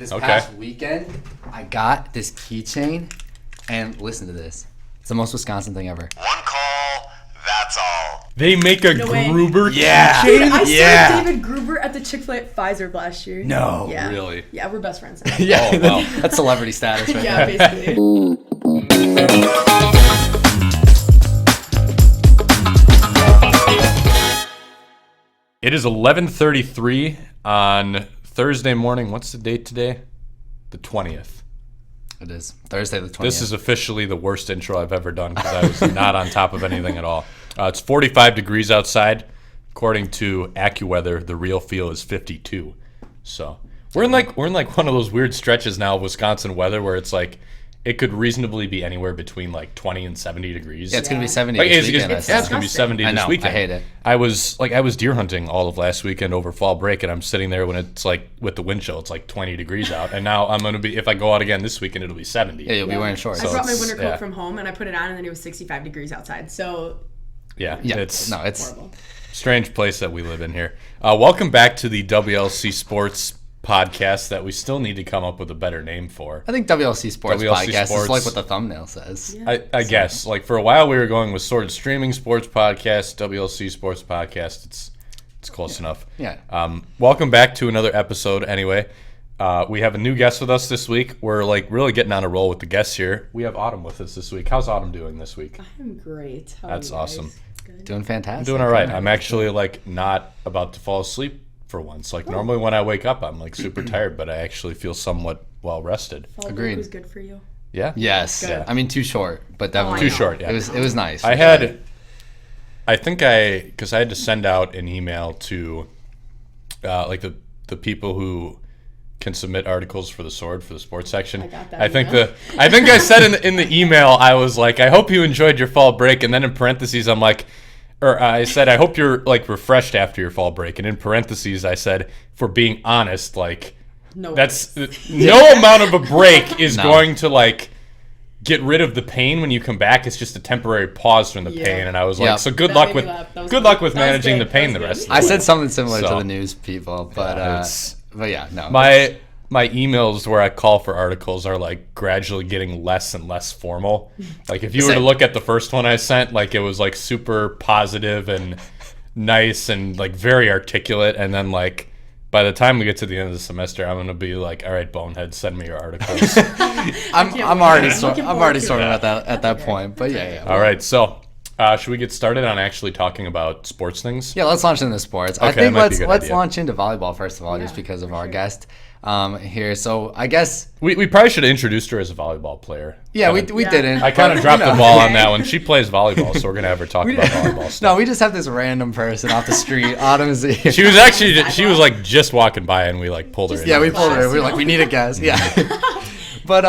This past weekend, I got this keychain, and listen to this. It's the most Wisconsin thing ever. One call, that's all. They make a Gruber Yeah. keychain? Dude, I saw David Gruber at the Chick-fil-A at Pfizer last year. No. Yeah. Really? Yeah, we're best friends now. Yeah, Oh, wow. that's celebrity status right Yeah, there. basically. It is 11:33 on Thursday morning. What's the date today? The 20th. It is Thursday the 20th. This is officially the worst intro I've ever done because I was not on top of anything at all. It's 45 degrees outside. According to AccuWeather, the real feel is 52. So we're in like one of those weird stretches now of Wisconsin weather where it's like it could reasonably be anywhere between like 20 and 70 degrees. Yeah, it's gonna be 70 Like, this it's weekend. going to be 70 I this know, weekend. I hate it. I was deer hunting all of last weekend over fall break, and I'm sitting there when it's like with the wind chill, it's like 20 degrees out, and now I'm gonna be, if I go out again this weekend, it'll be 70. Yeah, you'll be wearing shorts. I brought my it's- winter coat yeah. from home and I put it on and then it was 65 degrees outside. So Yeah, it's horrible. strange place that we live in here. Welcome back to the WLC Sports podcast that we still need to come up with a better name for. I think WLC Sports WLC Podcast Sports. is like what the thumbnail says. Yeah. I guess like for a while we were going with Sword Streaming Sports Podcast, WLC Sports Podcast. It's close enough. Yeah. Welcome back to another episode. Anyway, we have a new guest with us this week. We're like really getting on a roll with the guests here. We have Autumn with us this week. How's Autumn doing this week? I'm great. How That's are you guys? awesome. Good. Doing fantastic. I'm doing all right. I'm actually like not about to fall asleep for once. Like normally when I wake up, I'm like super tired, but I actually feel somewhat well rested. Fall break Agreed. was good for you. Yeah. Yes. Good. I mean, too short, but definitely Too short, yeah. It was nice. I think because I had to send out an email to like the people who can submit articles for the Sword for the sports section. I got that I think email. I think I said in the email I was like, I hope you enjoyed your fall break, and then in parentheses I'm like, or I said I hope you're like refreshed after your fall break, and in parentheses I said, for being honest, like No. that's no amount of a break is No. going to like get rid of the pain when you come back. It's just a temporary pause from the Yeah. pain, and I was like, Yep. so good That luck made with me laugh. That was good good. luck with That was managing good. the pain That the was rest of good. the I week. said something similar So- to the news people, but yeah, no. My emails where I call for articles are like gradually getting less and less formal. Like if you were to Same. look at the first one I sent, like it was like super positive and nice and like very articulate, and then like by the time we get to the end of the semester, I'm gonna be like, all right, bonehead, send me your articles. I'm already wait. sort Looking I'm already forward sort to of at that okay. point, but yeah. All right, so should we get started on actually talking about sports things? Yeah, let's launch into sports. Okay, I think that might be a good let's idea. launch into volleyball first of all, just Yeah, because of for our sure. guest here. So I guess We probably should have introduced her as a volleyball player. yeah, we Yeah. didn't. I kind of but, dropped you the know. ball on that one. She plays volleyball, so we're gonna have her talk about volleyball stuff. No, we just have this random person off the street. Autumn's here. She was actually like just walking by, and we like pulled her in. Yeah, we pulled her. Class, We were like, you we know? need a guest. Yeah. But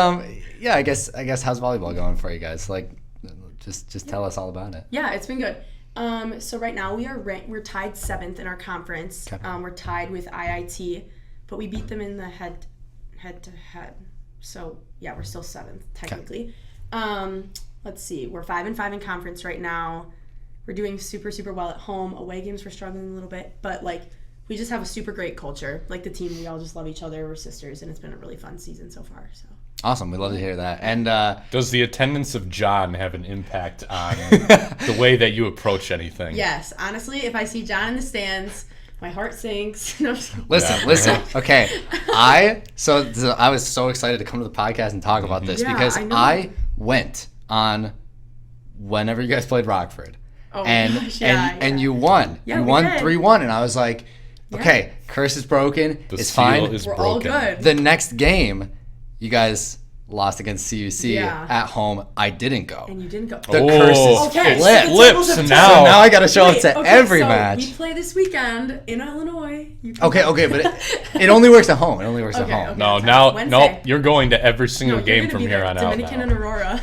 yeah, I guess how's volleyball going for you guys? Like, just tell us all about it. Yeah, it's been good. So right now we're tied 7th in our conference. Okay. We're tied with IIT, but we beat them in the head to head. So yeah, we're still 7th technically. Let's see, we're 5-5 in conference right now. We're doing super well at home. Away games we're struggling a little bit, but like we just have a super great culture. Like the team, we all just love each other. We're sisters, and it's been a really fun season so far. So. Awesome. We'd love to hear that. And Does the attendance of John have an impact on the way that you approach anything? Yes, honestly, if I see John in the stands, my heart sinks. No, I'm just kidding. listen. Okay, so I was so excited to come to the podcast and talk about this Yeah, because I know. I went on whenever you guys played Rockford, Oh my and gosh, yeah, and yeah. you won. Yeah, you we won did. 3-1, and I was like, okay, curse is broken. The It's seal fine. is We're all broken. good. The next game, you guys lost against CUC Yeah. at home. I didn't go. And you didn't go. The curse is Okay, flipped. so Flips the tables now. have So now I got to show up Wait, to okay, every so match. We play this weekend in Illinois. You can Okay, go. but it only works at home. It only works at Okay, home. okay. No, Sorry. now, Wednesday. you're going to every single No, you're game gonna from be here there. on out. Dominican now. and Aurora.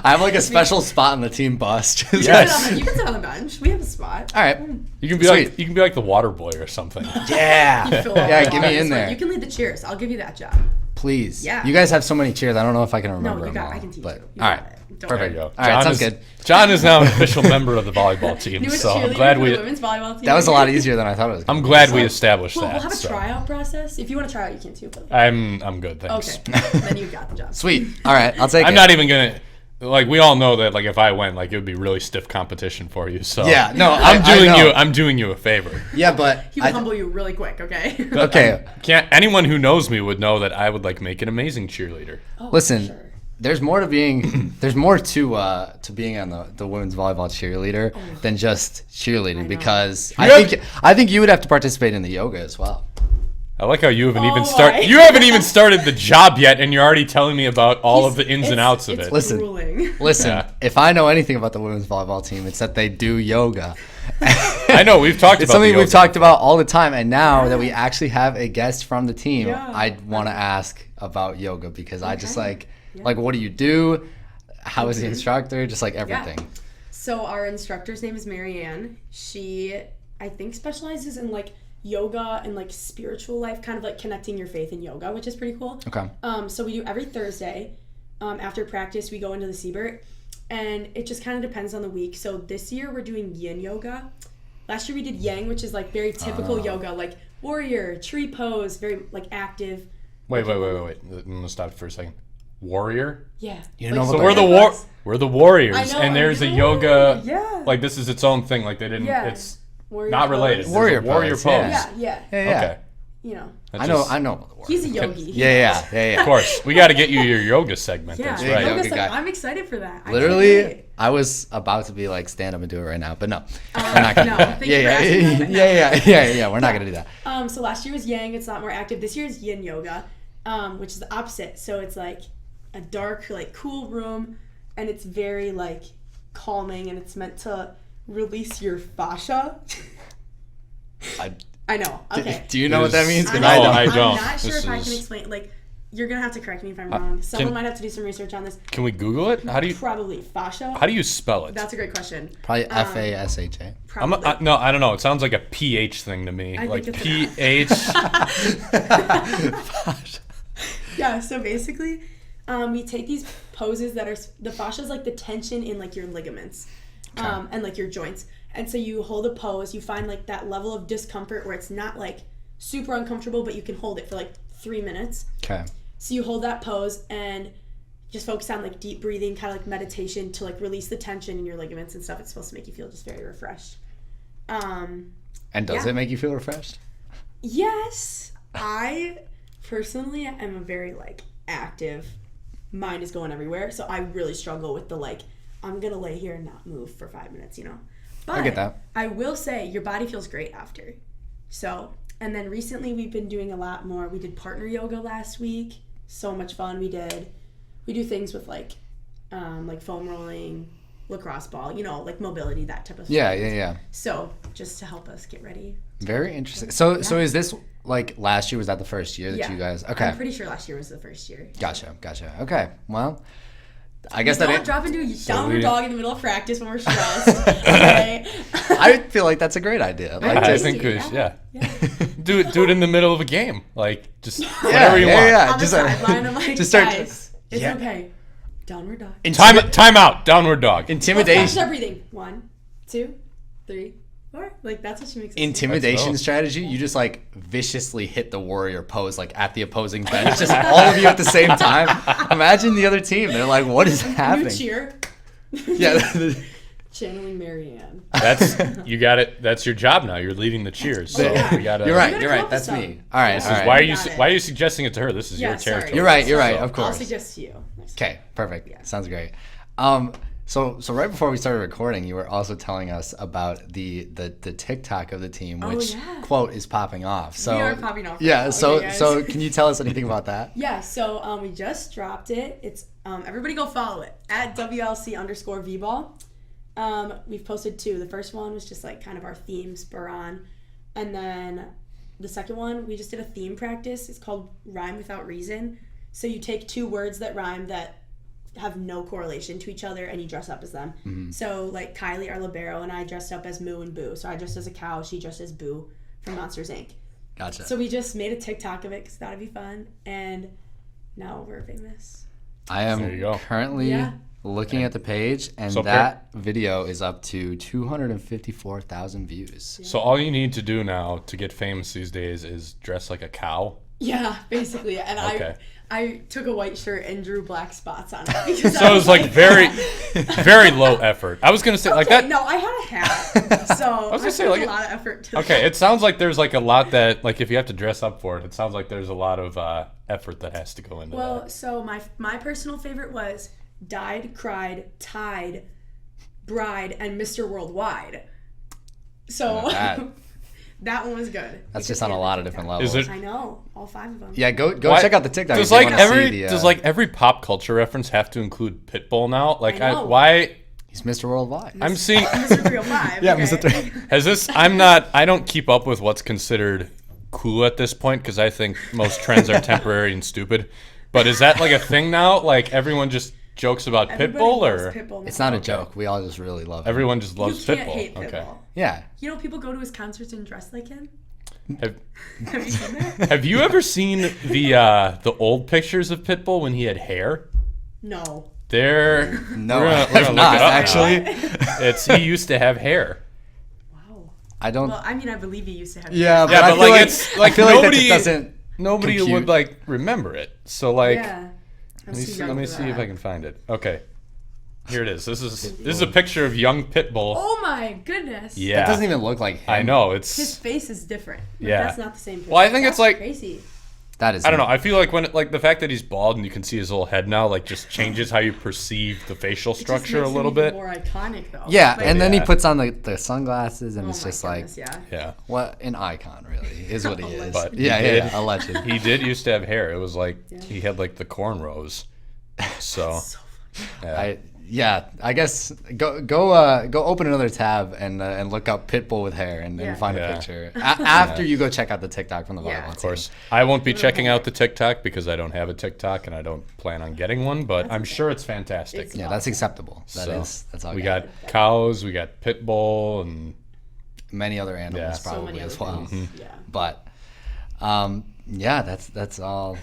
I have like a special spot on the team bus. Just- Yes. You can sit on the bench. We have a spot. All right. You can be Sweet. like the water boy or something. Yeah. You fill up Yeah, the get me water. in there. You can lead the cheers. I'll give you that job. Please. Yeah. You guys have so many cheers. I don't know if I can remember No, you them got. all. I can teach but, you. You all got right. it. Don't Perfect. worry. All right, sounds is, good. John is now an official member of the volleyball team, New so I'm cheerleader glad for we. the women's volleyball team. That was a lot easier than I thought it was. I'm glad we established Well, that. we'll have a so. tryout process. If you want to try out, you can too. But I'm good, thanks. okay, then you got the job. Sweet. All right, I'll take it. I'm not even gonna. Like, we all know that, like, if I went, like, it would be really stiff competition for you. So Yeah, no, I'm doing you a favor. Yeah, but He will humble you really quick. Okay. okay. Anyone who knows me would know that I would like make an amazing cheerleader. Oh, Listen, sure. there's more to being to being on the women's volleyball cheerleader than just cheerleading because I think you would have to participate in the yoga as well. I like how you haven't even my. started. You haven't even started the job yet, and you're already telling me about all of the ins and outs of it. Listen, grueling. Yeah. if I know anything about the women's volleyball team, it's that they do yoga. I know we've talked It's about something the we've yoga. talked about all the time, and now that we actually have a guest from the team, Yeah. I want to ask about yoga because I just like what do you do? How is the instructor? Just like everything. So our instructor's name is Marianne. She, I think, specializes in like yoga and like spiritual life, kind of like connecting your faith in yoga, which is pretty cool. Okay. So we do every Thursday. After practice, we go into the Siebert, and it just kind of depends on the week. So this year we're doing yin yoga. Last year we did yang, which is like very typical yoga, like warrior, tree pose, very like active. Wait. I'm gonna stop for a second. Warrior. Yeah. You know So what we're the Warriors, I know, and there's a I know. yoga. Yeah. Like this is its own thing. Like they didn't. Yeah. It's Warrior not pose. related. There's a Warrior warrior pose, pose. yeah. Yeah. Yeah. Okay. You know. That's I know. just- I know. What the word. He's a yogi. Yeah. Of course, we got to get you your yoga segment. Yeah. That's Yeah, right. yoga Yoga's guy. like, I'm excited for that. I Literally, can't wait. I was about to be like stand up and do it right now, but no, we're not gonna no, do that. thank you for asking that, but no. Yeah. We're not gonna do that. So last year was yang. It's a lot more active. This year is yin yoga, which is the opposite. So it's like a dark, like cool room, and it's very like calming, and it's meant to release your fascia. I know. Okay. Do you know what that means? 'Cause No, I I don't. don't. I'm not sure This if I can is- explain. Like, you're gonna have to correct me if I'm wrong. Someone can- might have to do some research on this. Can we Google it? How do you Probably fascia. How do you spell it? That's a great question. Probably FASHA. Probably. No, I don't know. It sounds like a PH thing to me. I Like think it's PH. Yeah, so basically, we take these poses that are, the fascia is like the tension in like your ligaments and like your joints. And so you hold a pose, you find like that level of discomfort where it's not like super uncomfortable, but you can hold it for like 3 minutes. Okay. So you hold that pose and just focus on like deep breathing, kind of like meditation to like release the tension in your ligaments and stuff. It's supposed to make you feel just very refreshed. And does Yeah. it make you feel refreshed? Yes, I personally am a very like active, mind is going everywhere, so I really struggle with the like I'm gonna lay here and not move for 5 minutes, you know. But I get that. I will say your body feels great after. So, and then recently we've been doing a lot more. We did partner yoga last week. So much fun. We do things with like foam rolling, lacrosse ball, you know, like mobility, that type of thing. Yeah. So just to help us get ready. Very interesting. So is this like last year? Was that the first year that Yeah. you guys? Okay. I'm pretty sure last year was the first year. Gotcha. Okay. Well, I guess Don't that drop into a downward we- dog in the middle of practice when we're stressed. Okay. I feel like that's a great idea. Like, I just, think we should, yeah. Yeah. Do it in the middle of a game. Like just whatever you want. Yeah. On the Just sideline, I'm like, just start guys, it's Yeah. okay. Downward dog. Time out. Downward dog. Let's intimidation. start breathing. 1, 2, 3, 4. Like that's what she makes. Intimidation Let's go. strategy. You just like viciously hit the warrior pose like at the opposing bench, just all of you at the same time. Imagine the other team. They're like, "What is You happening?" cheer. Yeah. Channeling Marianne. That's you got it. That's your job now. You're leading the cheers. So Yeah. we gotta. You're gotta right. come up with That's some. me. All right. This All is right. Why are you Got it. Why are you suggesting it to her? This is Yeah, your sorry. territory. You're right. You're right. So Of I'll course. suggest to you. next time. Okay. Perfect. Yeah. Sounds great. So right before we started recording, you were also telling us about the TikTok of the team, which yeah. quote is popping off. So We are popping off right Yeah. now. So Okay, guys. so can you tell us anything about that? Yeah, so we just dropped it. It's everybody go follow it at WLC_VBall. We've posted 2. The first one was just like kind of our theme spur on, and then the second one we just did a theme practice. It's called Rhyme Without Reason. So you take 2 words that rhyme that have no correlation to each other, and you dress up as them. Mm-hmm. So like Kylie, our libero, and I dressed up as Moo and Boo. So I dressed as a cow. She dressed as Boo from Monsters Inc. Gotcha. So we just made a TikTok of it because that'd be fun, and now we're famous. I am There you go. currently Yeah. looking at the page, and So that video is up to 254,000 views. So all you need to do now to get famous these days is dress like a cow. Yeah, basically. And Okay. I took a white shirt and drew black spots on it. Because So it was like very, very low effort. I was gonna say like Okay, that. no, I had a hat. So I was gonna say, put like, a lot of effort to Okay, that. it sounds like there's like a lot that like if you have to dress up for it, it sounds like there's a lot of effort that has to go into Well, that. so my personal favorite was Died, Cried, Tied, Bride, and Mr. Worldwide. So That- that one was good. That's You just could on see a it lot on of different TikTok. levels. Is it- I know, all 5 of them. Yeah, go Why- check out the TikTok. Does if you like wanna every see the, does like every pop culture reference have to include Pitbull now? Like I know. why he's Mr. Worldwide. I'm seeing Mr. 305. Yeah, okay. Mr. 305. has this I don't keep up with what's considered cool at this point because I think most trends are temporary and stupid. But is that like a thing now? Like everyone just jokes about Everybody Pitbull loves or Pitbull now. It's not a joke. We all just really love him. everyone just loves You can't Pitbull? hate Pitbull. Okay. Yeah. You know, people go to his concerts and dress like him. Have, Have you seen that? have you ever seen the old pictures of Pitbull when he had hair? No. They're No, we're I gonna have look not it up now. actually. It's he used to have hair. Wow. I don't. Well, I mean, I believe he used to have. yeah, but Yeah, I but feel like like it's like I feel like that nobody just doesn't. nobody compute. would like remember it. So like Yeah. I'm too young let me for see if that. I can find it. Okay. Here it is. This is a picture of young Pitbull. Oh my goodness. Yeah. That doesn't even look like him. I know. His It's face is different. But Yeah. That's not the same. Picture. Well, I think That's it's like- crazy. That is. I don't know. I feel like when like the fact that he's bald and you can see his little head now like just changes how you perceive the facial It just structure a makes him little even bit. More iconic though. Yeah, Like, and then he Yeah. puts on the sunglasses, and oh it's my just goodness, like, yeah. Yeah. what an icon, really, is what he is. But he yeah, did. yeah, a legend. He did used to have hair. It was like Yeah. he had like the cornrows. So So yeah. I guess go open another tab and look up Pitbull with hair and Yeah. find Yeah. a picture after you go check out the TikTok from the Yeah. volleyball Of Of course, I won't be checking out the TikTok because I don't have a TikTok and I don't plan on getting one. But I'm sure it's fantastic. It's- Yeah, that's acceptable. So, That's all. we good. got cows, we got Pitbull, and many other animals Yeah. so probably many as other well. things. Yeah. But yeah, that's all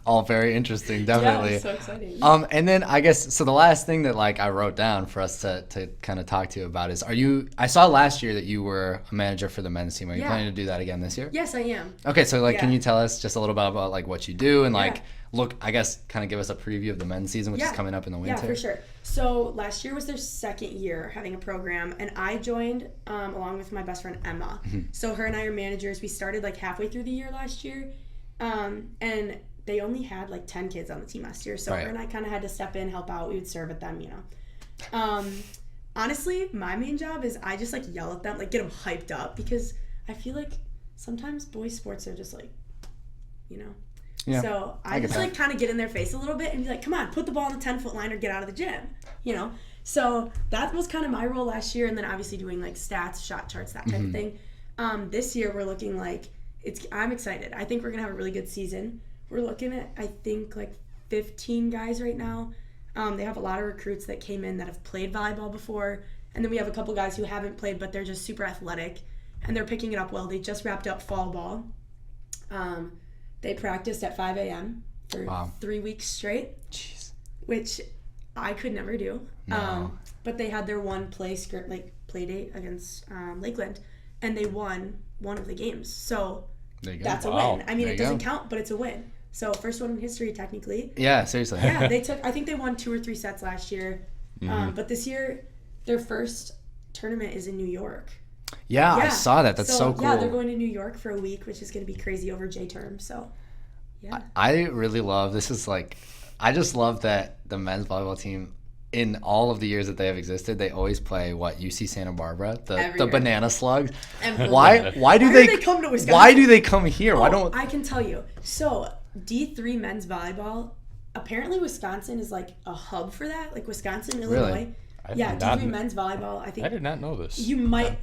all very interesting, definitely. Yeah, so exciting. And then I guess so the last thing that like I wrote down for us to kind of talk to you about is I saw last year that you were a manager for the men's team. Are you Yeah. planning to do that again this year? Yes, I am. Okay, so like can Yeah. you tell us just a little bit about like what you do and like Yeah. look, I guess kind of give us a preview of the men's season which is coming up in the winter. Yeah, for sure. So last year was their second year having a program, and I joined along with my best friend Emma. Mm-hmm. So her and I are managers. We started like halfway through the year last year, and they only had like 10 kids on the team last year. So Right. her and I kind of had to step in, help out. We would serve at them, you know. Honestly, my main job is I just like yell at them, like get them hyped up, because I feel like sometimes boys sports are just like, you know. Yeah, So I I get just that. like kind of get in their face a little bit and be like, come on, put the ball on the 10-foot line or get out of the gym, you know? So that was kind of my role last year, and then obviously doing like stats, shot charts, that type of thing. This year we're looking like I'm excited. I think we're going to have a really good season. We're looking at, I think, like 15 guys right now. They have a lot of recruits that came in that have played volleyball before, and then we have a couple guys who haven't played, but they're just super athletic, and they're picking it up well. They just wrapped up fall ball. They practiced at 5 a.m. for 3 weeks straight, Jeez. which I could never do. No. But they had their one play date against Lakeland, and they won one of the games. So There you go. that's a Wow. win. I mean, There it you doesn't go. count, but it's a win. So first one in history, technically. Yeah, seriously. Yeah, I think they won 2 or 3 sets last year. But this year, their first tournament is in New York. Yeah, I saw that. That's so cool. Yeah, they're going to New York for a week, which is going to be crazy over J-term. So, yeah. I really love this is like I just love that the men's volleyball team in all of the years that they have existed, they always play UC Santa Barbara, the Every year. banana slugs. Every Why year. do Why do they they come to Wisconsin? Why do they come here? Why Oh, don't I can tell you. So D3 men's volleyball, apparently Wisconsin is like a hub for that. Like Wisconsin, Illinois. Yeah, D3 men's volleyball. I think I did not know this. you might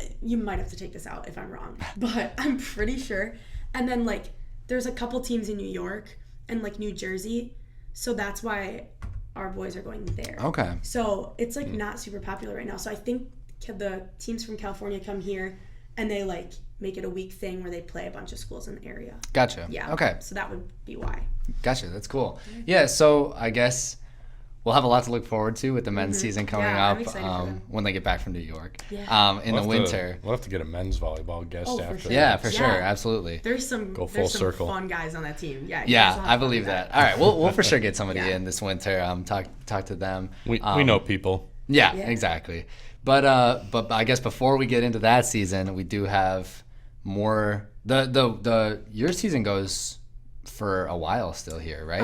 have to take this out if I'm wrong, but I'm pretty sure. And then like there's a couple teams in New York and like New Jersey, so that's why our boys are going there. Okay. So it's like not super popular right now. So I think the teams from California come here and they like make it a week thing where they play a bunch of schools in the area. Gotcha. Yeah. Okay. So that would be why. Gotcha. That's cool. Yeah. So I guess we'll have a lot to look forward to with the men's season coming Yeah, I'm up excited for them. when they get back from New York. Yeah. In the winter. We'll have to get a men's volleyball guest Oh, for after. sure. Yeah, for Yeah. sure. Absolutely. There's some Go full there's some circle. fun guys on that team. Yeah. you guys Yeah, will have I fun believe with that. All right, we'll for sure get somebody Yeah. in this winter. Talk to them. We know people. Yeah, Yeah. exactly. But I guess before we get into that season, we do have more. Your season goes for a while still here, right?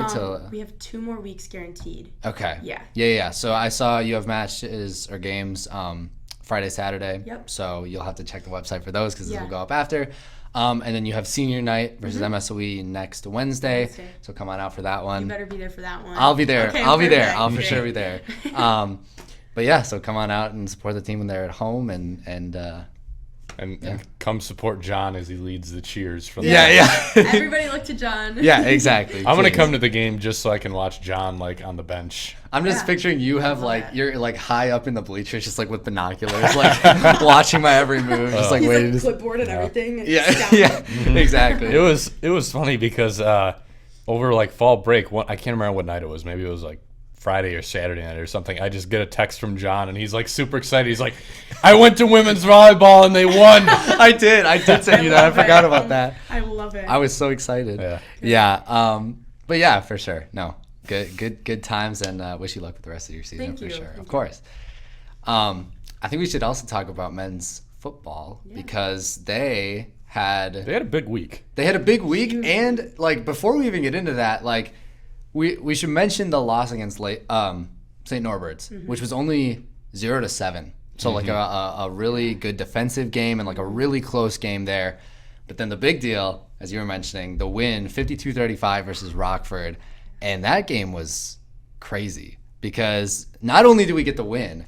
We have 2 more weeks guaranteed. Okay. Yeah. Yeah. So I saw you have matches or games Friday, Saturday. Yep. So you'll have to check the website for those because this Yeah. will go up after. And then you have senior night versus MSOE next Wednesday. Wednesday. So come on out for that one. You better be there for that one. I'll be there. Okay, I'll be there. perfect. I'll for Great. sure be there. But yeah, so come on out and support the team when they're at home and come support John as he leads the cheers from the yeah. Everybody look to John. Yeah, exactly. I'm gonna Please. come to the game just so I can watch John like on the bench. I'm just Yeah. picturing you have love like that. you're like high up in the bleachers, just like with binoculars, like watching my every move, just like He's waiting. like to clipboard and everything. Yeah, scouting. yeah, exactly. It was funny because over like fall break, I can't remember what night it was. Maybe it was like Friday or Saturday night or something. I just get a text from John and he's like super excited. He's like, "I went to women's volleyball and they won." I did send you that. I love it. forgot about that. I love it. I was so excited. Yeah. Yeah. But yeah, for sure. No, good times, and wish you luck with the rest of your season. Thank for you. sure. Thank Of you. course. I think we should also talk about men's football because they had They had a big week. a big week, and like before we even get into that, like we should mention the loss against St. Norbert's, which was only 0-7. So like a really good defensive game and like a really close game there. But then the big deal, as you were mentioning, the win 52-35 versus Rockford, and that game was crazy because not only did we get the win,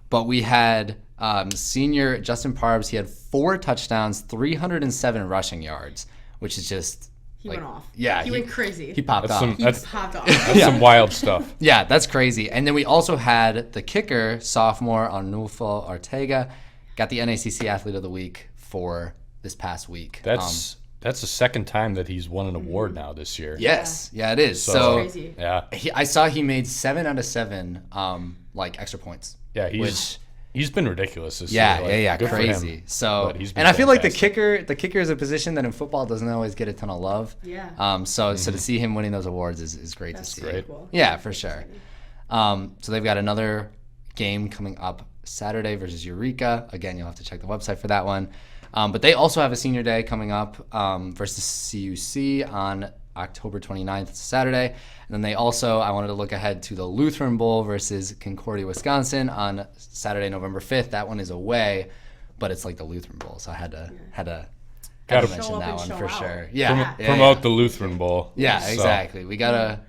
but we had senior Justin Parbs. He had 4 touchdowns, 307 rushing yards, which is just He like, went off. Yeah, He went crazy. He popped That's off. some- He That's- popped off. That's some wild stuff. Yeah, that's crazy. And then we also had the kicker, sophomore Arnulfo Ortega, got the NACC Athlete of the Week for this past week. That's the second time that he's won an award now this year. Yes, yeah, it is. So- So Crazy. Yeah. I saw he made 7 out of 7 like extra points. Yeah, he's been ridiculous this Yeah, year. Like, good for him. crazy. So, But he's been and I feel like fantastic. the kicker is a position that in football doesn't always get a ton of love. Yeah. So to see him winning those awards is great That's to see. pretty cool. Yeah, for sure. So they've got another game coming up Saturday versus Eureka. Again, you'll have to check the website for that one. But they also have a senior day coming up versus CUC on October 29th, Saturday. And then they also, I wanted to look ahead to the Lutheran Bowl versus Concordia, Wisconsin on Saturday, November 5th. That one is away, but it's like the Lutheran Bowl. So I had to Gotta mention Show up that and one show for out. sure. Yeah. Promote the Lutheran Bowl. Yeah, So, exactly. We gotta.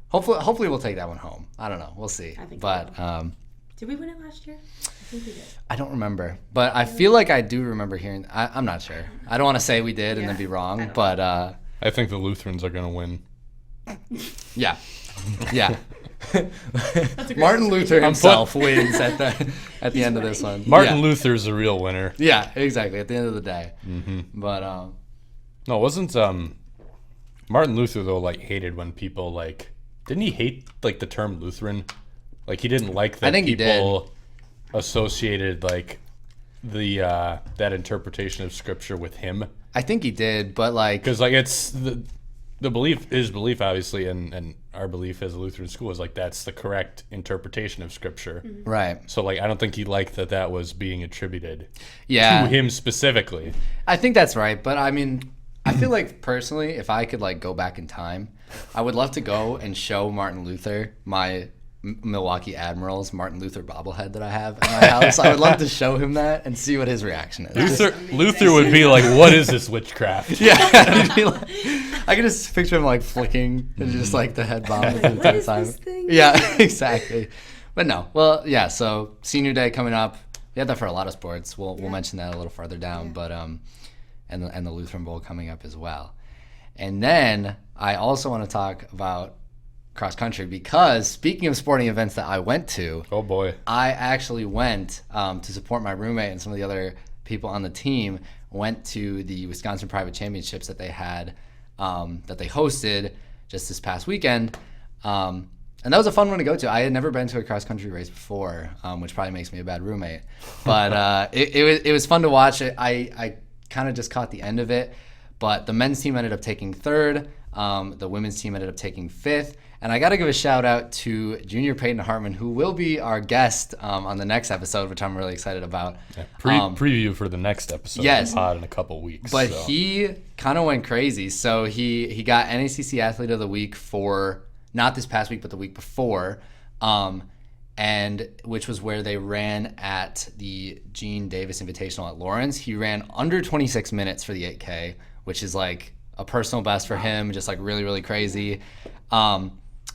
Hopefully, we'll take that one home. I don't know. We'll see. I think But we Did we win it last year? I think we did. I don't remember. But I feel like I do remember hearing. I'm not sure. I don't want to say we did and then Yeah, be I wrong. don't But I think the Lutherans are going to win. yeah, yeah. great Martin Luther I'm himself wins at the end of this winning. one. Martin yeah. Luther's a real winner. Yeah, exactly. At the end of the day. But No, wasn't Martin Luther though like hated when people like didn't he hate like the term Lutheran? Like he didn't like that I think he people associated like the that interpretation of scripture with him. I think he did. But like, Because like it's the belief, his belief obviously, and our belief as a Lutheran school is like that's the correct interpretation of scripture. right? So like I don't think he liked that was being attributed Yeah. to him specifically. I think that's right, but I mean, I feel like personally, if I could like go back in time, I would love to go and show Martin Luther my Milwaukee Admirals Martin Luther bobblehead that I have in my house. I would love to show him that and see what his reaction is. Luther would be like, "What is this witchcraft?" Yeah, he'd be like- I could just picture him like flicking and just like the head bobbing the What entire is time. this thing? Yeah, exactly. But no, well, yeah. So senior day coming up. We had that for a lot of sports. We'll mention that a little farther down, but and the Lutheran Bowl coming up as well. And then I also want to talk about cross country because speaking of sporting events that I went to, Oh boy. I actually went to support my roommate and some of the other people on the team. went to the Wisconsin Private Championships that they had, that they hosted just this past weekend. And that was a fun one to go to. I had never been to a cross-country race before, which probably makes me a bad roommate. But it was fun to watch. I kind of just caught the end of it. But the men's team ended up taking third. The women's team ended up taking fifth. And I got to give a shout out to Junior Peyton Hartman, who will be our guest on the next episode, which I'm really excited about. Yeah, preview for the next episode of the pod in a couple weeks. But he kind of went crazy. So he got NACC Athlete of the Week for not this past week, but the week before, and which was where they ran at the Gene Davis Invitational at Lawrence. He ran under 26 minutes for the 8K, which is like a personal best for him, just like really, really crazy.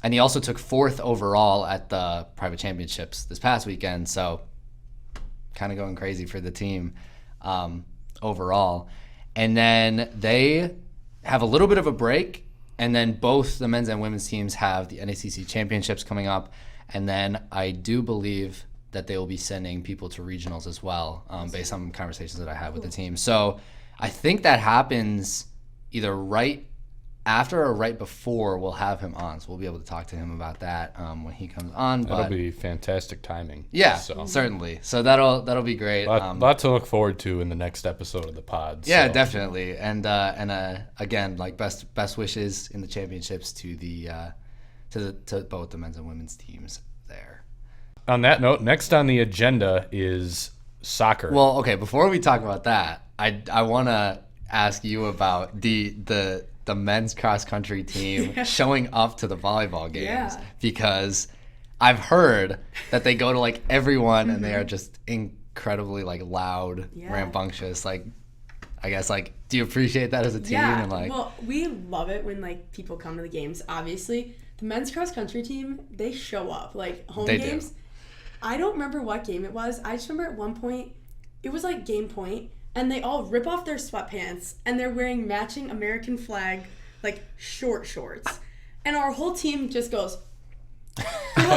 And he also took fourth overall at the private championships this past weekend. So kind of going crazy for the team overall. And then they have a little bit of a break. And then both the men's and women's teams have the NACC championships coming up. And then I do believe that they will be sending people to regionals as well, based on conversations that I had with the team. So I think that happens either right after or right before we'll have him on. So we'll be able to talk to him about that when he comes on. That'll be fantastic timing. Yeah, certainly. So that'll be great. Lot to look forward to in the next episode of the pod. Yeah, definitely. And again, like best wishes in the championships to to both the men's and women's teams there. On that note, next on the agenda is soccer. Well, okay, before we talk about that, I want to ask you about the men's cross country team showing up to the volleyball games, because I've heard that they go to like everyone and they are just incredibly like loud, rambunctious. Like, I guess, like, do you appreciate that as a team? Yeah, and like, well, we love it when like people come to the games. Obviously, the men's cross country team, they show up like home games. I don't remember what game it was. I just remember at one point it was like game point. And they all rip off their sweatpants, and they're wearing matching American flag, like, shorts. And our whole team just goes, we're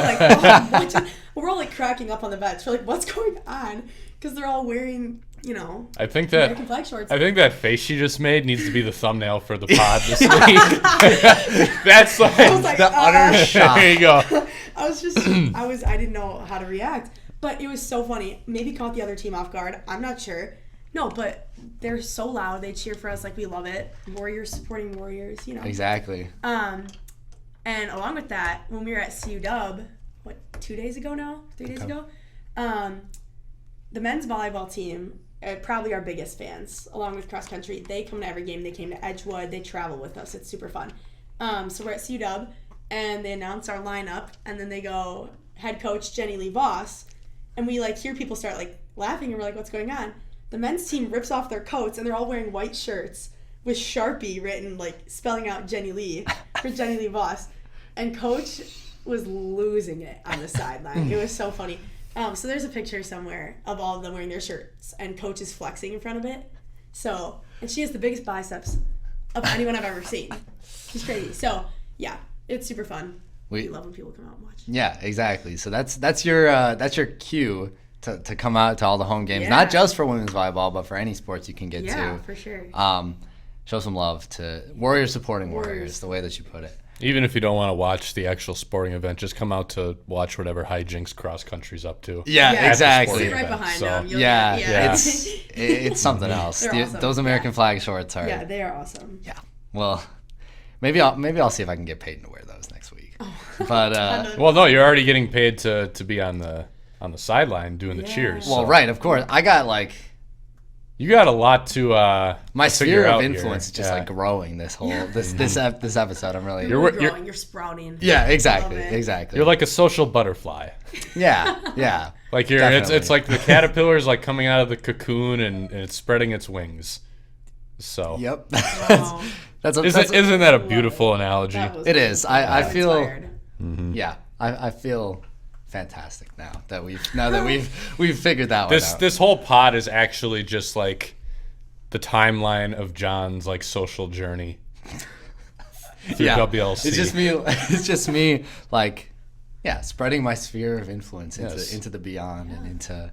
all, like, cracking up on the bench. We're like, what's going on? Because they're all wearing, I think American flag shorts. I think that face she just made needs to be the thumbnail for the pod this week. That's like, the utter shock. There you go. I didn't know how to react. But it was so funny. Maybe caught the other team off guard. I'm not sure. No, but they're so loud. They cheer for us like we love it. Warriors supporting Warriors, Exactly. And along with that, when we were at CU Dub, 3 days ago, the men's volleyball team, probably our biggest fans, along with cross country, they come to every game. They came to Edgewood. They travel with us. It's super fun. So we're at CU Dub, and they announce our lineup, and then they go, head coach Jenny Lee Voss, and we like hear people start like laughing, and we're like, what's going on? The men's team rips off their coats, and they're all wearing white shirts with Sharpie written, like, spelling out Jenny Lee for Jenny Lee Voss. And Coach was losing it on the sideline. It was so funny. So there's a picture somewhere of all of them wearing their shirts, and Coach is flexing in front of it. So, and she has the biggest biceps of anyone I've ever seen. She's crazy. So, yeah, it's super fun. We love when people come out and watch. Yeah, exactly. So that's your cue to come out to all the home games, not just for women's volleyball, but for any sports you can get to. Yeah, for sure. Show some love to Warriors supporting Warriors, the way that you put it. Even if you don't want to watch the actual sporting event, just come out to watch whatever hijinks cross country's up to. Yeah, exactly. Sit right behind them. It's something else. Awesome. Those American flag shorts are. Yeah, they are awesome. Yeah. Well, maybe I'll see if I can get paid to wear those next week. But well, no, you're already getting paid to be on the sideline doing the cheers. Well, so. right, of course. I got like. You got a lot to my to sphere of here. influence is just like growing this whole this episode. I'm really You're growing, you're sprouting. Yeah, exactly. You're like a social butterfly. Yeah. Like it's like the caterpillar's like coming out of the cocoon and it's spreading its wings. So Yep. Wow. Isn't that a beautiful analogy? It is. I feel I feel fantastic now that we've figured that one out. This whole pod is actually just like the timeline of John's like social journey through WLC. It's just me like spreading my sphere of influence into the beyond and into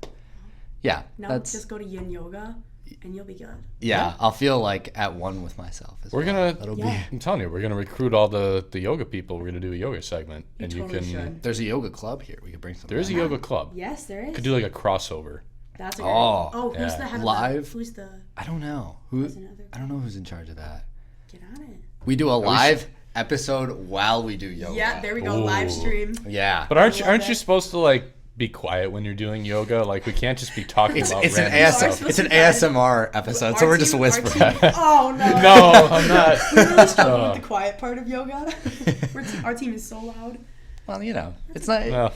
Now just go to yin yoga. and you'll be good. Yeah, I'll feel like at one with myself. We're gonna. That'll Yeah. I'm telling you, we're gonna recruit all the yoga people. We're gonna do a yoga segment, and totally you can. should. There's a yoga club here. We could bring some. There is a yoga club. Yes, there is. Could do like a crossover. That's a great. Oh, who's yeah. the head Live? of that? Who's the? I don't know who. another- I don't know who's in charge of that. Get on it. We do a live episode while we do yoga. Yeah, there we go. Ooh. Live stream. Yeah. But aren't you love you it. supposed to like be quiet when you're doing yoga? Like we can't just be talking about it's an random ASMR. stuff. supposed It's an to be quiet. ASMR episode, so Our we're just team- whispering. our team- oh no. No, I'm not. We really struggle with the quiet part of yoga. Our team is so loud. Well, you know, it's not. Well,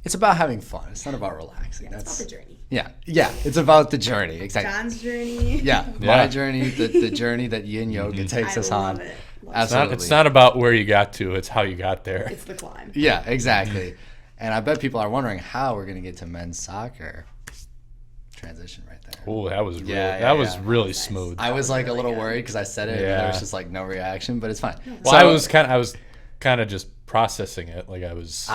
It's about having fun. It's not about relaxing. Yeah, it's That's about the journey. yeah. It's about the journey. Exactly. John's journey. Yeah, Yeah. my journey, the journey that yin yoga takes I us love on. it. Love Absolutely. it's not about where you got to. It's how you got there. It's the climb. Yeah, exactly. And I bet people are wondering how we're gonna get to men's soccer. Transition right there. Oh, that was really, Yeah, that yeah, was yeah. really smooth. I was like really a little good. worried because I said it and Yeah. there was just like no reaction, but it's fine. Well, I was kind of just processing it. Like I was.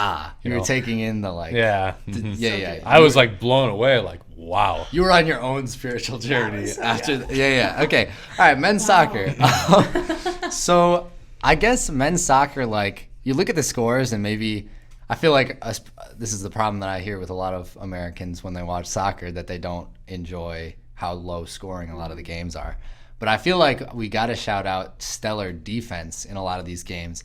you were know. taking in the like. Yeah. Yeah, mhm. yeah. I was like blown away. Like wow. You were on your own spiritual journey was so after. Yeah. Okay. All right. Men's soccer. So I guess men's soccer, like you look at the scores and maybe I feel like this is the problem that I hear with a lot of Americans when they watch soccer, that they don't enjoy how low scoring a lot of the games are. But I feel like we got to shout out stellar defense in a lot of these games.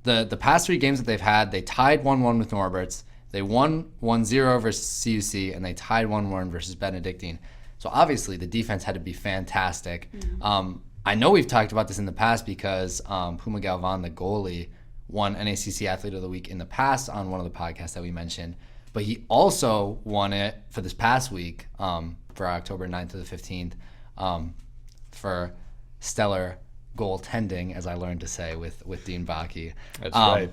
The past 3 games that they've had, they tied 1-1 with Norbert's. They won 1-0 versus CUC, and they tied 1-1 versus Benedictine. So obviously the defense had to be fantastic. I know we've talked about this in the past because Puma Galvan, the goalie, won NACC Athlete of the Week in the past on one of the podcasts that we mentioned. But he also won it for this past week, for October 9th to the 15th, for stellar goaltending, as I learned to say with Dean Baki. That's right.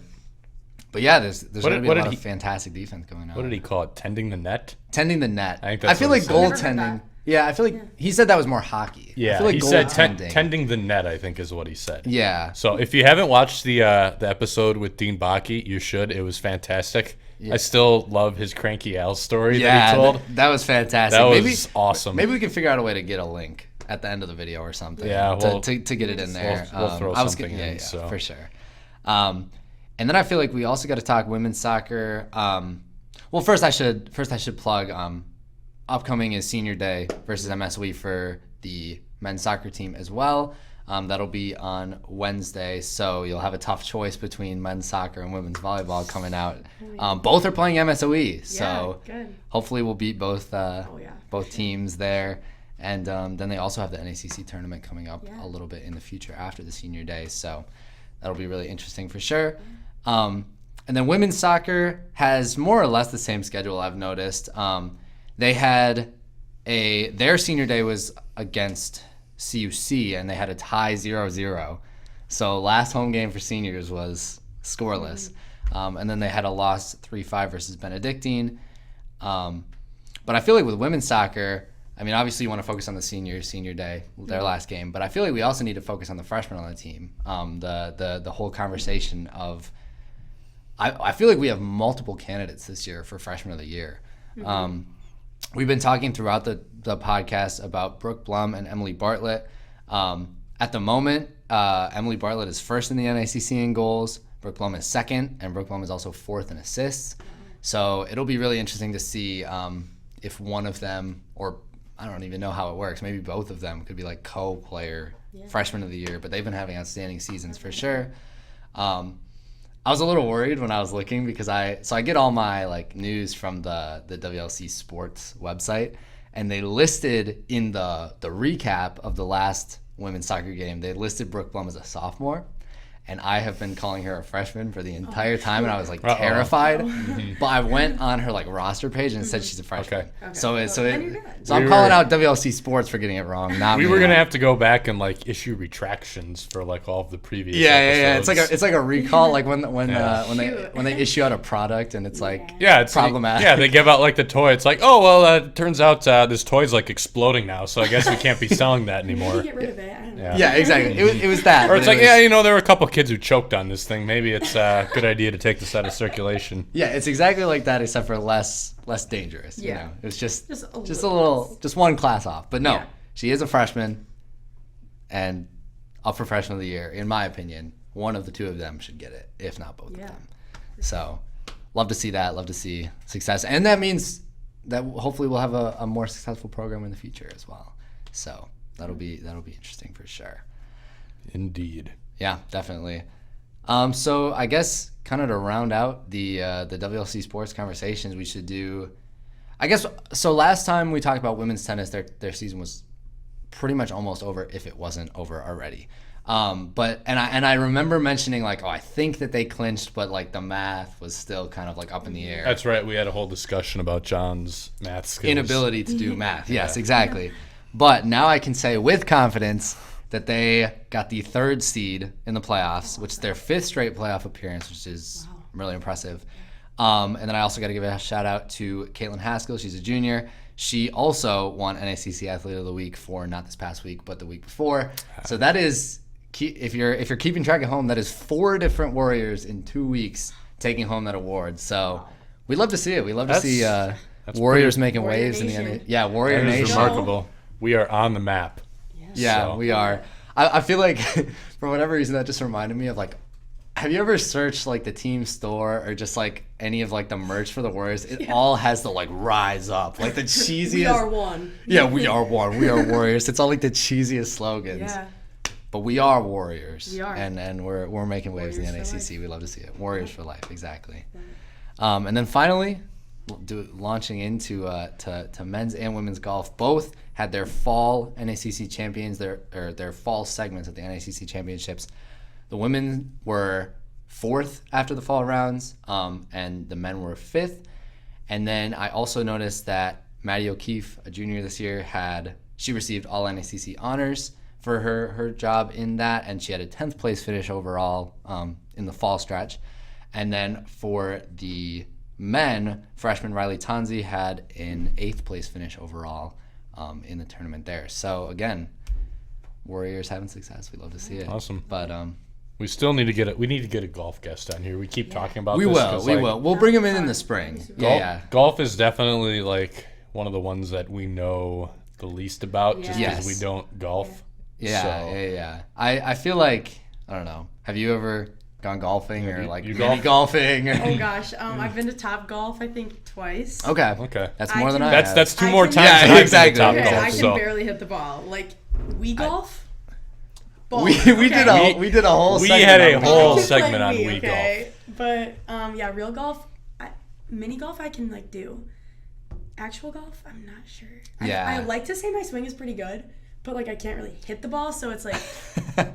But yeah, there's going to be a what lot did of fantastic defense going on. What did he call it? Tending the net. Tending the net. I think that's feel what like he said. I've never heard goaltending. that. Yeah, I feel like he said that was more hockey. I Yeah, feel like he said goaltending. tending the net. I think is what he said. Yeah. So if you haven't watched the episode with Dean Baki, you should. It was fantastic. I still love his Cranky Al story that he told. That was fantastic. That maybe, was awesome. Maybe we can figure out a way to get a link at the end of the video or something. Yeah, well, to get it in there. we'll throw I was something gonna- in, so. for sure. And then I feel like we also got to talk women's soccer. Well, first I should plug. Upcoming is Senior Day versus MSW for the men's soccer team as well. That'll be on Wednesday, so you'll have a tough choice between men's soccer and women's volleyball coming out. Both are playing MSOE, so good. hopefully we'll beat both yeah. both teams there. And then they also have the NACC tournament coming up Yeah. a little bit in the future after the Senior Day, so that'll be really interesting for sure. And then women's soccer has more or less the same schedule, I've noticed. They had their Senior Day was against CUC, and they had a tie 0-0. So last home game for seniors was scoreless. And then they had a loss 3-5 versus Benedictine. But I feel like with women's soccer, I mean, obviously you want to focus on the Senior Day, their last game, but I feel like we also need to focus on the freshmen on the team. The whole conversation of, I feel like we have multiple candidates this year for Freshman of the Year. We've been talking throughout the podcast about Brooke Blum and Emily Bartlett. At the moment, Emily Bartlett is first in the NACC in goals. Brooke Blum is second, and Brooke Blum is also fourth in assists. So it'll be really interesting to see if one of them, or I don't even know how it works, maybe both of them could be like co-player Freshman of the Year, but they've been having outstanding seasons for sure. I was a little worried when I was looking because I get all my like news from the WLC sports website, and they listed in the recap of the last women's soccer game, they listed Brooke Blum as a sophomore, and I have been calling her a freshman for the entire time, and I was like terrified. But I went on her like roster page and it said she's a freshman. Okay. So Then you're good. I'm We calling were- out WLC sports for getting it wrong. Not We me. were gonna have to go back and like issue retractions for like all of the previous. Yeah. episodes. It's like a recall, like when Yeah. when they issue out a product and it's like Yeah, it's problematic. Like, yeah, they give out like the toy. It's like, oh well, it turns out this toy's like exploding now, so I guess we can't be selling that Maybe anymore. get rid of it. I don't know. Yeah. Yeah, exactly. It was that. Or it's but like, it was- yeah, you know, there were a couple kids who choked on this thing. Maybe it's a good idea to take this out of circulation. Yeah, it's exactly like that, except for less dangerous. You Yeah. know, it's just Just a a little, just one class off. But no, Yeah. she is a freshman, and up for freshman of the year, in my opinion. One of the two of them should get it, if not both Yeah. of them. So, love to see that. Love to see success, and that means that hopefully we'll have a more successful program in the future as well. So that'll be interesting for sure. Indeed. Yeah, definitely. So I guess kind of to round out the WLC sports conversations, we should do. I guess so. Last time we talked about women's tennis, their season was pretty much almost over, if it wasn't over already. But I remember mentioning like, I think that they clinched, but like the math was still kind of like up in the air. That's right. We had a whole discussion about John's math skills. Inability to do math. Yes, exactly. But now I can say with confidence that they got the 3rd seed in the playoffs, which is their 5th straight playoff appearance, which is really impressive. And then I also got to give a shout out to Caitlin Haskell. She's a junior. She also won NACC Athlete of the Week for not this past week, but the week before. So that is, if you're keeping track at home, that is 4 different Warriors in 2 weeks taking home that award. So we love to see it. We love to see Warriors making Warrior waves in the Nation. Yeah, Warrior That is Nation. remarkable. We are on the map. Yeah, So- we are. I feel like for whatever reason that just reminded me of like, have you ever searched like the team store or just like any of like the merch for the Warriors? It all has the like rise up, like the cheesiest. We are one. Yeah, we are one. We are Warriors. It's all like the cheesiest slogans. Yeah. But we are Warriors. We are. And we're making waves in the Warriors for NACC. We love to see it. Warriors for life, exactly. And then finally, launching into to men's and women's golf. Both had their fall NACC champions, their fall segments at the NACC championships. The women were 4th after the fall rounds, and the men were 5th. And then I also noticed that Maddie O'Keefe, a junior this year, she received all NACC honors for her job in that, and she had a 10th place finish overall in the fall stretch. And then for the men, freshman Riley Tonzi had an 8th place finish overall in the tournament there. So again, Warriors having success. We love to see it. Awesome. But We still need to get a golf guest on here. We keep talking about we this. will. 'cause, We like, will. We'll bring him in the spring. Yeah. Golf is definitely like one of the ones that we know the least about, just because Yes. we don't golf. Yeah. So- Yeah. I feel like, I don't know. Have you ever gone golfing or like you mini golf? golfing? Or... Oh gosh, I've been to Top Golf I think twice. Okay. Okay. That's I more than can- I That's have. that's 2 I more can- times Yeah, than I've been to exactly. Top Okay, Golf. I can So barely hit the ball. Like Wii golf. Ball. We did a whole we segment had a on whole golf. segment on Wii, Wii okay? But yeah, real golf, mini golf I can like do. Actual golf, I'm not sure. Yeah. I like to say my swing is pretty good, but like I can't really hit the ball, so it's like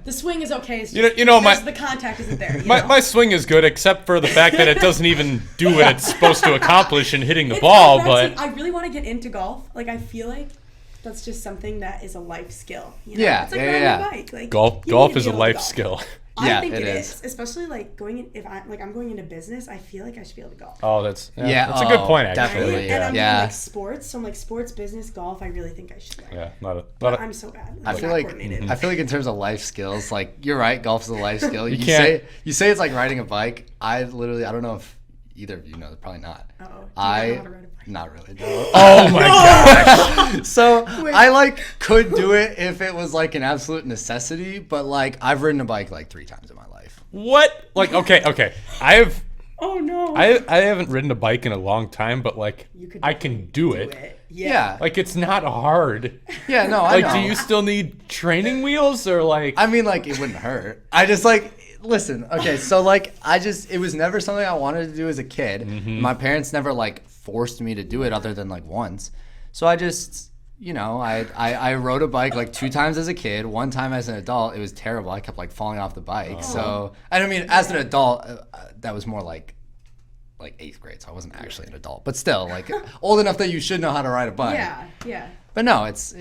the swing is okay. It's just, You know, my- the contact isn't there. You my, know? my swing is good, except for the fact that it doesn't even do what it's supposed to accomplish in hitting the ball. But I really want to get into golf. Like I feel like that's just something that is a life skill. You know? Yeah, it's like yeah, riding yeah. a bike. Like golf you golf need to is be a able to life golf. skill. I think it it is. is, especially like going in, if I'm going into business, I feel like I should be able to golf. Oh, that's Yeah, that's a good point. Actually, definitely, And I'm yeah. doing like sports, so I'm like sports, business, golf. I really think I should. Like, Yeah, not a. I'm so bad. I feel like in terms of life skills, like you're right, golf is a life skill. You can't- say it's like riding a bike. I don't know if either of you know, probably not. Uh-oh. Do you know I how to ride a bike? not really. No. Oh my god! So I like could do it if it was like an absolute necessity, but like I've ridden a bike like 3 times in my life. What? Like okay. Oh no. I haven't ridden a bike in a long time, but like You could I can do it. Yeah. Like it's not hard. Yeah, no, I Like, know. do you still need training wheels or like? I mean, like, it wouldn't hurt. I just, like, listen, okay, so, like, it was never something I wanted to do as a kid. Mm-hmm. My parents never, like, forced me to do it other than, like, once. So I just, you know, I rode a bike, like, 2 times as a kid. 1 time as an adult. It was terrible. I kept, like, falling off the bike. So, and I mean, as an adult, that was more, like 8th grade, so I wasn't actually an adult. But still, like, old enough that you should know how to ride a bike. Yeah. But no, it's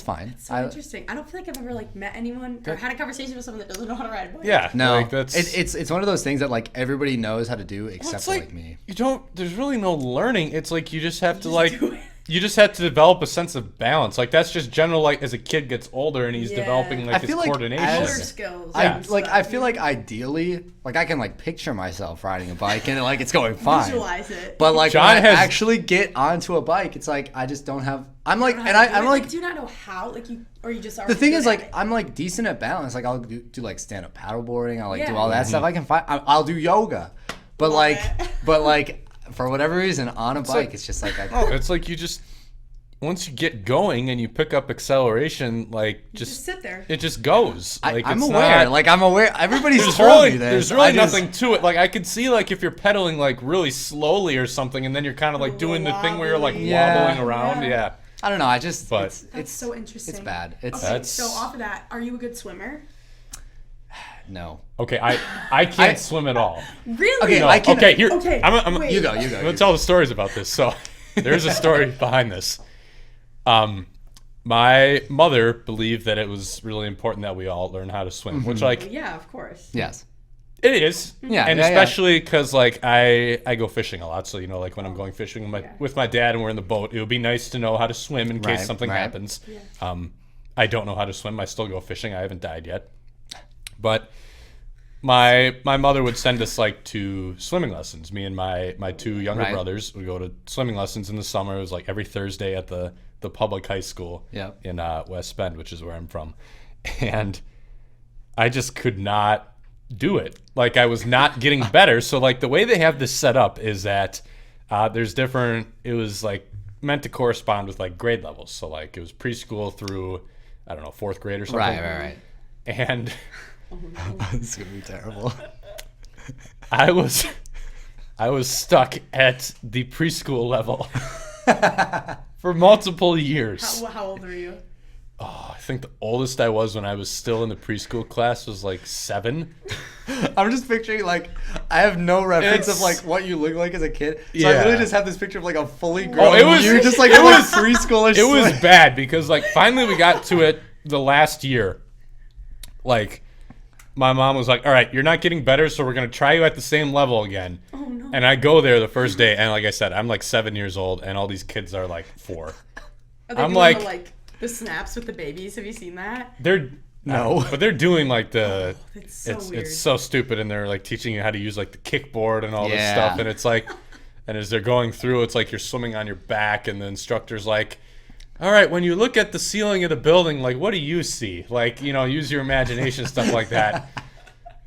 fine. So interesting. I don't feel like I've ever like met anyone or had a conversation with someone that doesn't know how to ride a bike. Yeah. No, Like, that's. it's one of those things that like everybody knows how to do except it's for like, like me. you don't. There's really no learning. It's like you just have to Just like. do it. you just have to develop a sense of balance. Like that's just general. Like as a kid gets older and he's developing like I his feel like coordination. Motor skills. I feel like ideally, like I can like picture myself riding a bike and like it's going fine. Visualize it. But like John when I has- actually get onto a bike, it's like I just don't have. I'm like, and I'm like, do you not know how? Like you, or you just are. the thing is like I'm like decent at balance. Like I'll do like stand up paddleboarding. I'll like do Yeah. all that stuff. I can find. I'll do yoga, but Love like, it. but like for whatever reason on a bike, it's just like It's like you just once you get going and you pick up acceleration, like just sit there. it just goes. Like I'm it's aware. not- Like I'm aware. Everybody's there's told really me this. there's I really just- nothing to it. Like I could see like if you're pedaling like really slowly or something, and then you're kind of like doing the thing where you're like Wobbly. Yeah. wobbling around. Yeah. Yeah. I don't know. I just But- it's So interesting. it's bad. It's Okay, That's- so off of that, are you a good swimmer? no. Okay, I can't swim at all. Really? Okay, No, I can- okay, here. Okay, I'm wait. You go. I'm gonna tell the stories about this. So there's a story behind this. My mother believed that it was really important that we all learn how to swim, which like Yeah, of course. Yes. it is. Yeah, and yeah, especially because like I go fishing a lot, so you know like when I'm going fishing with my dad and we're in the boat, it would be nice to know how to swim in case Right, something right. happens. I don't know how to swim. I still go fishing. I haven't died yet, but my mother would send us like to swimming lessons. Me and my two younger Right. brothers would go to swimming lessons in the summer. It was like every Thursday at the public high school Yep. in West Bend, which is where I'm from, and I just could not do it. Like I was not getting better. So like the way they have this set up is that there's different. It was like meant to correspond with like grade levels. So like it was preschool through I don't know 4th grade or something. Right. And This is gonna be terrible. I was stuck at the preschool level for multiple years. How old are you? I think the oldest I was when I was still in the preschool class was like 7. I'm just picturing like I have no reference It's- of like what you look like as a kid. So Yeah. I literally just have this picture of like a fully grown it was- you, just like it a was- preschooler. It was bad because like finally we got to it the last year. Like my mom was like, "All right, you're not getting better, so we're gonna try you at the same level again." Oh no. And I go there the first day, and like I said, I'm like 7 years old, and all these kids are like 4. Are they I'm doing like- the snaps with the babies? Have you seen that? They're No. but they're doing like the. It's so weird. It's so stupid, and they're like teaching you how to use like the kickboard and all this Yeah. stuff, and it's like, and as they're going through, it's like you're swimming on your back, and the instructor's like, "All right, when you look at the ceiling of the building, like what do you see? Like use your imagination, stuff like that."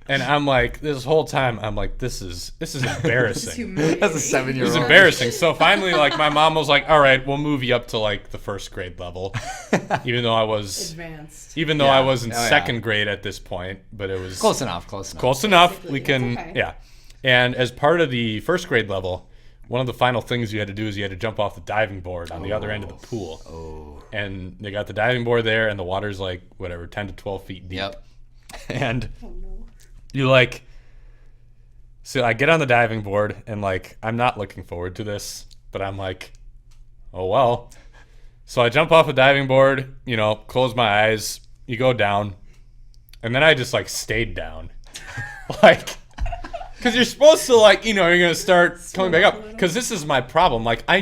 And I'm like, this whole time, I'm like, this is embarrassing. That's a It 7-year-old. was embarrassing. So finally, like my mom was like, "All right, we'll move you up to like the 1st grade level," even though I was Advanced. I was in Oh, yeah. 2nd grade at this point, but it was Close enough. Close enough. We Basically, can, that's okay. yeah. And as part of the 1st grade level, one of the final things you had to do is you had to jump off the diving board on the other end of the pool. Oh. And they got the diving board there, and the water's like whatever, 10 to 12 feet deep. Yep. And Oh no. you like, so I get on the diving board, and like I'm not looking forward to this, but I'm like, oh well. So I jump off the diving board, close my eyes, you go down, and then I just like stayed down. Like, because you're supposed to like, you're going to start coming back up. Because this is my problem. Like, I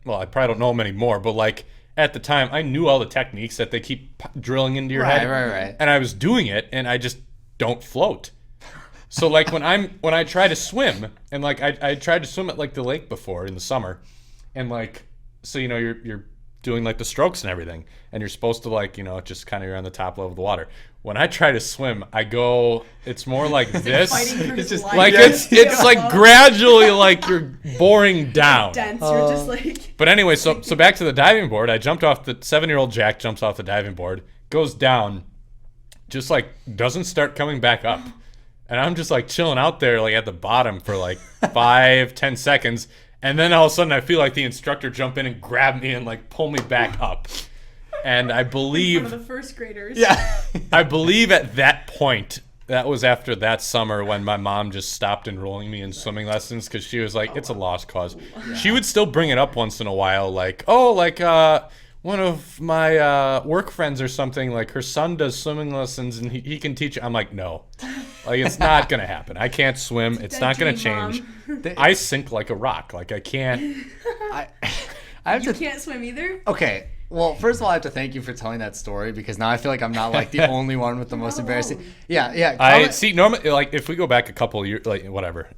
probably don't know them anymore, but like at the time, I knew all the techniques that they keep drilling into your head. Right. And I was doing it, and I just don't float. So like when I try to swim, and like I tried to swim at like the lake before in the summer, and like so you're doing like the strokes and everything, and you're supposed to like just kind of you're on the top level of the water. When I try to swim, I go. It's more like this. Fighting for It's his just life. Like it's like gradually like you're boring down. dense. You're just like. But anyway, so back to the diving board. I jumped off the 7-year-old Jack jumps off the diving board, goes down, just like doesn't start coming back up. And I'm just like chilling out there like at the bottom for like 5-10 seconds. And then all of a sudden I feel like the instructor jump in and grab me and like pull me back up. And I One believe of the 1st graders. Yeah. I believe at that point, that was after that summer when my mom just stopped enrolling me in swimming lessons because she was like, it's a lost cause. She would still bring it up once in a while, like, one of my work friends or something, like her son does swimming lessons and he can teach. I'm like, no, like it's not going to happen. I can't swim. It's not going to dream, change. Mom. I sink like a rock. Like I can't. I have You to. can't swim either? Okay. Well, first of all, I have to thank you for telling that story because now I feel like I'm not like the only one with the most not embarrassing. alone. Yeah. I comment- see. Normally, like if we go back a couple of years, like whatever,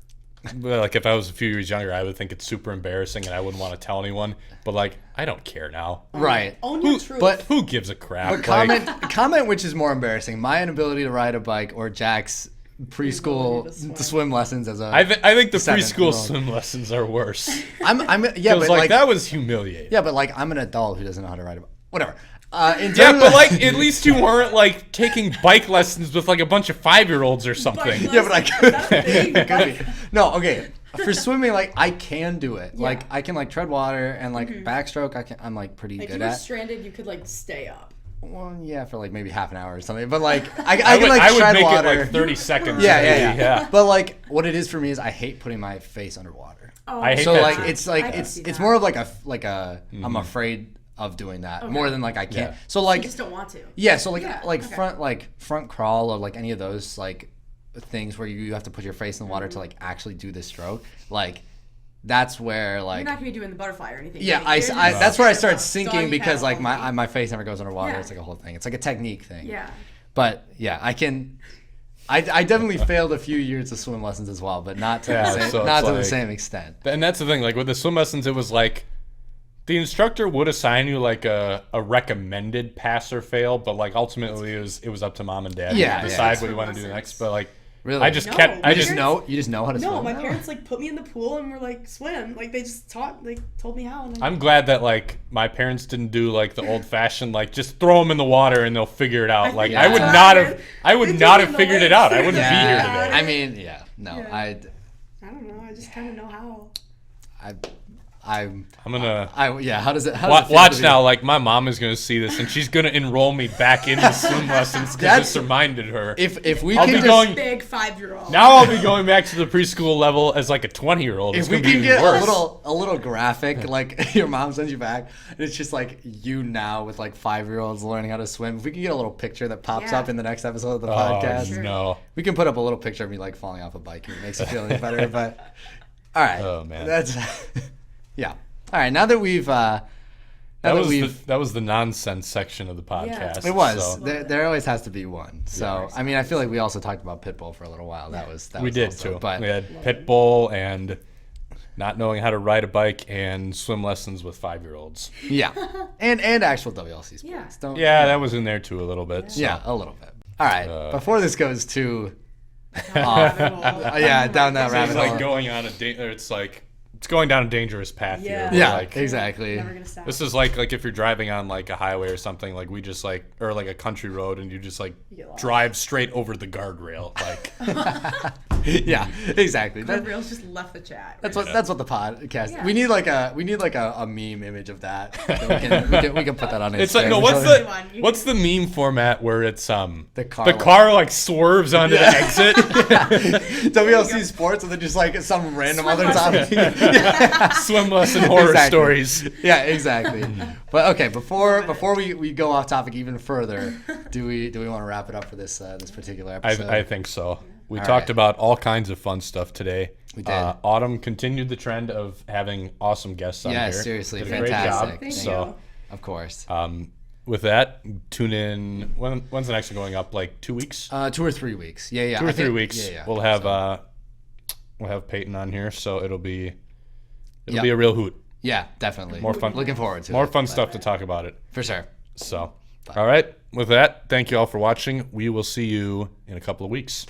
like if I was a few years younger, I would think it's super embarrassing and I wouldn't want to tell anyone. But like, I don't care now. Right. Own your truth. But Who gives a crap? But Like, comment which is more embarrassing, my inability to ride a bike or Jack's preschool Inability to swim lessons as a. I think the Seven-year-old. preschool swim lessons are worse. I'm yeah, Because but like that was humiliating. yeah, but like I'm an adult who doesn't know how to ride a bike. Whatever. In Yeah, terms but of- like at least you weren't like taking bike lessons with like a bunch of 5-year-olds or something. yeah, but I could. That's a thing. It could be. No, okay. For swimming, like I can do it. Like I can like tread water and like backstroke. I'm like pretty If good you were at. stranded, you could like stay up. Well, yeah, for like maybe half an hour or something. But like I I can would, like I would tread make water. it like 30 seconds. yeah, maybe, yeah. But like what it is for me is I hate putting my face underwater. Oh, I hate So that like too. it's like I can it's see it's that. more of like a I'm afraid of doing that more than like I can't. Yeah. So You like just don't want to. yeah, so like Yeah, okay. front crawl or like any of those like things where you have to put your face in the water to like actually do the stroke. Like that's where like You're not gonna be doing the butterfly or anything. yeah, You're I, just that's where I start doggy sinking because paddle like my only. my face never goes underwater. Yeah. It's like a whole thing. It's like a technique thing. Yeah. But yeah, I can. I definitely failed a few years of swim lessons as well, but not to Yeah, the same, so not it's to the like- same extent. And that's the thing. Like with the swim lessons, it was like the instructor would assign you like a recommended pass or fail, but like ultimately it was up to mom and dad Yeah, to yeah. decide what Swim you want to do lessons. next. But like Really? I just No, kept. I my just parents- You just know how to swim. No, my now? parents like put me in the pool and were like swim. Like they just taught, like told me how. And I'm glad that like my parents didn't do like the old fashioned like just throw them in the water and they'll figure it out. Like Yeah. I would That's not what have. I I would They not threw have me in the figured it lakes. out. I wouldn't be here Yeah, today. I mean, yeah, no, Yeah. I I don't know. I just kind of know how. I'm gonna. yeah. How does it? How does it Watch, feel watch to be- now, like my mom is gonna see this and she's gonna enroll me back into swim lessons because That's- this reminded her. If we I'll can be just, going- Big 5-year-old. Now I'll be going back to the preschool level as like a 20-year-old. It's if we gonna be can even get worse. a little graphic, like your mom sends you back, and it's just like you now with like 5-year-olds learning how to swim. If we can get a little picture that pops Yeah. up in the next episode of the Oh, podcast, no. we can put up a little picture of me like falling off a bike. It makes you feel any better. But all right, Oh, man. that's yeah. All right, now that we've That was the nonsense section of the podcast. it was so- there always has to be one. So I mean, I feel like we also talked about Pitbull for a little while. That was we did also, too. But We had Pitbull and not knowing how to ride a bike and swim lessons with 5-year-olds. yeah, and actual WLC sports. Yeah. Don't, Yeah, that was in there too a little bit. So. Yeah, a little bit. All right. Before this goes too Rabbit hole. yeah, down that It's rabbit hole. like going on it's going down a dangerous path Yeah. here. Yeah, Like, exactly. Never gonna stop. this is like if you're driving on like a highway or something, like we just like or like a country road and you just like get lost. drive straight over the guardrail. Like Yeah, exactly. The Reels just left the chat. That's what the podcast. Yeah. We need like a meme image of that. We can put that on Instagram. it's like no, what's the meme format where it's The car, the like- car like swerves onto the exit? WLC sports and then just like some random other topic. Swim lesson horror Exactly. stories. Yeah, exactly. But okay, before we go off topic even further, do we want to wrap it up for this this particular episode? I think so. We All talked right. about all kinds of fun stuff today. We did. Autumn continued the trend of having awesome guests on Yeah, here. seriously, Did a great fantastic. job. Thank So, you. Of course. with that, tune in. When's the next one going up? Like 2 weeks? 2 or 3 weeks. Yeah. 2 or I 3 think- weeks. Yeah. We'll have Peyton on here, so it'll be Yep. be a real hoot. Yeah, definitely. More fun. Looking forward to More it. fun stuff to talk about it. For sure. So, all right. With that, thank you all for watching. We will see you in a couple of weeks.